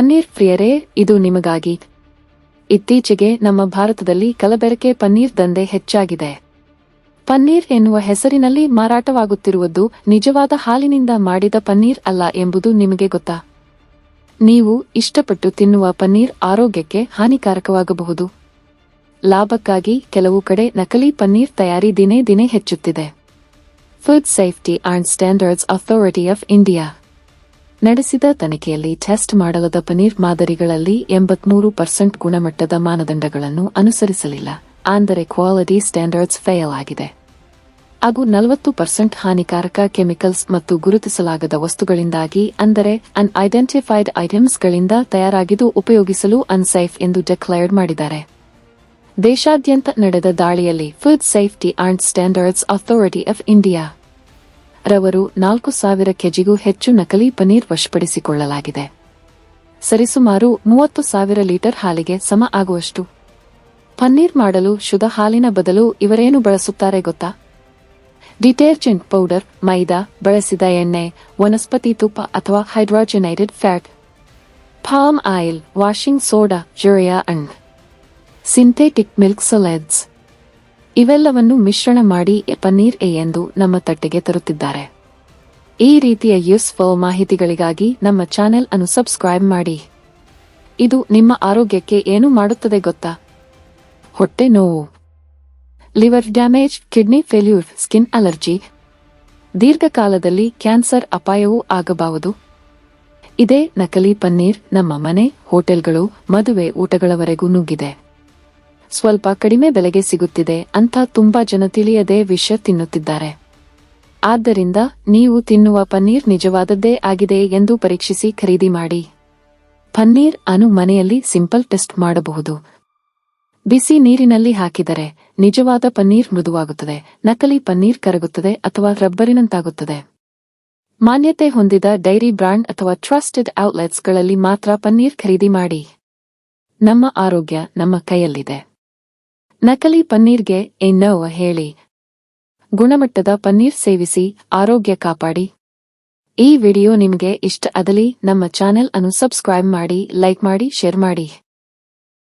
ಪನ್ನೀರ್ ಪ್ರಿಯರೇ, ಇದು ನಿಮಗಾಗಿ. ಇತ್ತೀಚೆಗೆ ನಮ್ಮ ಭಾರತದಲ್ಲಿ ಕಲಬೆರಕೆ ಪನ್ನೀರ್ ದಂಧೆ ಹೆಚ್ಚಾಗಿದೆ. ಪನ್ನೀರ್ ಎನ್ನುವ ಹೆಸರಿನಲ್ಲಿ ಮಾರಾಟವಾಗುತ್ತಿರುವುದು ನಿಜವಾದ ಹಾಲಿನಿಂದ ಮಾಡಿದ ಪನ್ನೀರ್ ಅಲ್ಲ ಎಂಬುದು ನಿಮಗೆ ಗೊತ್ತಾ? ನೀವು ಇಷ್ಟಪಟ್ಟು ತಿನ್ನುವ ಪನ್ನೀರ್ ಆರೋಗ್ಯಕ್ಕೆ ಹಾನಿಕಾರಕವಾಗಬಹುದು. ಲಾಭಕ್ಕಾಗಿ ಕೆಲವು ಕಡೆ ನಕಲಿ ಪನ್ನೀರ್ ತಯಾರಿ ದಿನೇ ದಿನೇ ಹೆಚ್ಚುತ್ತಿದೆ. Food safety and standards authority of India ನಡೆಸಿದ ತನಿಖೆಯಲ್ಲಿ ಟೆಸ್ಟ್ ಮಾಡಲಾದ ಪನ್ನೀರ್ ಮಾದರಿಗಳಲ್ಲಿ 83% ಗುಣಮಟ್ಟದ ಮಾನದಂಡಗಳನ್ನು ಅನುಸರಿಸಲಿಲ್ಲ, ಅಂದರೆ ಕ್ವಾಲಿಟಿ ಸ್ಟ್ಯಾಂಡರ್ಡ್ಸ್ ಫೇಲ್ ಆಗಿದೆ. ಹಾಗೂ 40% ಹಾನಿಕಾರಕ ಕೆಮಿಕಲ್ಸ್ ಮತ್ತು ಗುರುತಿಸಲಾಗದ ವಸ್ತುಗಳಿಂದಾಗಿ, ಅಂದರೆ ಅನ್ಐಡೆಂಟಿಫೈಡ್ ಐಟಮ್ಸ್ಗಳಿಂದ ತಯಾರಾಗಿದ್ದು ಉಪಯೋಗಿಸಲು ಅನ್ಸೇಫ್ ಎಂದು ಡಿಕ್ಲೇರ್ ಮಾಡಿದ್ದಾರೆ. ದೇಶಾದ್ಯಂತ ನಡೆದ ದಾಳಿಯಲ್ಲಿ food safety and standards authority of India ರವರು 4,000 ಕೆಜಿಗೂ ಹೆಚ್ಚು ನಕಲಿ ಪನ್ನೀರ್ ವಶಪಡಿಸಿಕೊಳ್ಳಲಾಗಿದೆ. ಸರಿಸುಮಾರು 30,000 ಲೀಟರ್ ಹಾಲಿಗೆ ಸಮ ಆಗುವಷ್ಟು. ಪನ್ನೀರ್ ಮಾಡಲು ಶುದ್ಧ ಹಾಲಿನ ಬದಲು ಇವರೇನು ಬಳಸುತ್ತಾರೆ ಗೊತ್ತಾ? ಡಿಟರ್ಜೆಂಟ್ ಪೌಡರ್, ಮೈದಾ, ಬಳಸಿದ ಎಣ್ಣೆ, ವನಸ್ಪತಿ ತುಪ್ಪ ಅಥವಾ hydrogenated fat, palm oil, washing soda, urea and synthetic milk solids ಇವೆಲ್ಲವನ್ನು ಮಿಶ್ರಣ ಮಾಡಿ ಪನ್ನೀರ್ ಎಂದು ನಮ್ಮ ತಟ್ಟೆಗೆ ತರುತ್ತಿದ್ದಾರೆ. ಈ ರೀತಿಯ ಯೂಸ್ಫುಲ್ ಮಾಹಿತಿಗಳಿಗಾಗಿ ನಮ್ಮ ಚಾನೆಲ್ ಅನ್ನು ಸಬ್ಸ್ಕ್ರೈಬ್ ಮಾಡಿ. ಇದು ನಿಮ್ಮ ಆರೋಗ್ಯಕ್ಕೆ ಏನು ಮಾಡುತ್ತದೆ ಗೊತ್ತಾ? ಹೊಟ್ಟೆ ನೋವು, liver damage, kidney failure, skin allergy, ದೀರ್ಘಕಾಲದಲ್ಲಿ ಕ್ಯಾನ್ಸರ್ ಅಪಾಯವೂ ಆಗಬಹುದು. ಇದೇ ನಕಲಿ ಪನ್ನೀರ್ ನಮ್ಮ ಮನೆ, ಹೋಟೆಲ್ಗಳು, ಮದುವೆ ಊಟಗಳವರೆಗೂ ನುಗ್ಗಿದೆ. ಸ್ವಲ್ಪ ಕಡಿಮೆ ಬೆಲೆಗೆ ಸಿಗುತ್ತಿದೆ ಅಂತ ತುಂಬಾ ಜನ ತಿಳಿಯದೆ ವಿಷ ತಿನ್ನುತ್ತಿದ್ದಾರೆ. ಆದ್ದರಿಂದ ನೀವು ತಿನ್ನುವ ಪನ್ನೀರ್ ನಿಜವಾದದ್ದೇ ಆಗಿದೆ ಎಂದು ಪರೀಕ್ಷಿಸಿ ಖರೀದಿ ಮಾಡಿ. ಪನ್ನೀರ್ ಅನ್ನು ಮನೆಯಲ್ಲಿ ಸಿಂಪಲ್ ಟೆಸ್ಟ್ ಮಾಡಬಹುದು. ಬಿಸಿ ನೀರಿನಲ್ಲಿ ಹಾಕಿದರೆ ನಿಜವಾದ ಪನ್ನೀರ್ ಮೃದುವಾಗುತ್ತದೆ, ನಕಲಿ ಪನ್ನೀರ್ ಕರಗುತ್ತದೆ ಅಥವಾ ರಬ್ಬರಿನಂತಾಗುತ್ತದೆ. ಮಾನ್ಯತೆ ಹೊಂದಿದ ಡೈರಿ ಬ್ರಾಂಡ್ ಅಥವಾ ಟ್ರಸ್ಟೆಡ್ ಔಟ್ಲೆಟ್ಸ್ಗಳಲ್ಲಿ ಮಾತ್ರ ಪನ್ನೀರ್ ಖರೀದಿ ಮಾಡಿ. ನಮ್ಮ ಆರೋಗ್ಯ ನಮ್ಮ ಕೈಯಲ್ಲಿದೆ. ನಕಲಿ ಪನ್ನೀರ್ಗೆ ಏನೋ ಹೇಳಿ. ಗುಣಮಟ್ಟದ ಪನ್ನೀರ್ ಸೇವಿಸಿ, ಆರೋಗ್ಯ ಕಾಪಾಡಿ. ಈ ವಿಡಿಯೋ ನಿಮಗೆ ಇಷ್ಟ ಆದಲ್ಲಿ ನಮ್ಮ ಚಾನೆಲ್ ಅನ್ನು ಸಬ್ಸ್ಕ್ರೈಬ್ ಮಾಡಿ, ಲೈಕ್ ಮಾಡಿ, ಶೇರ್ ಮಾಡಿ.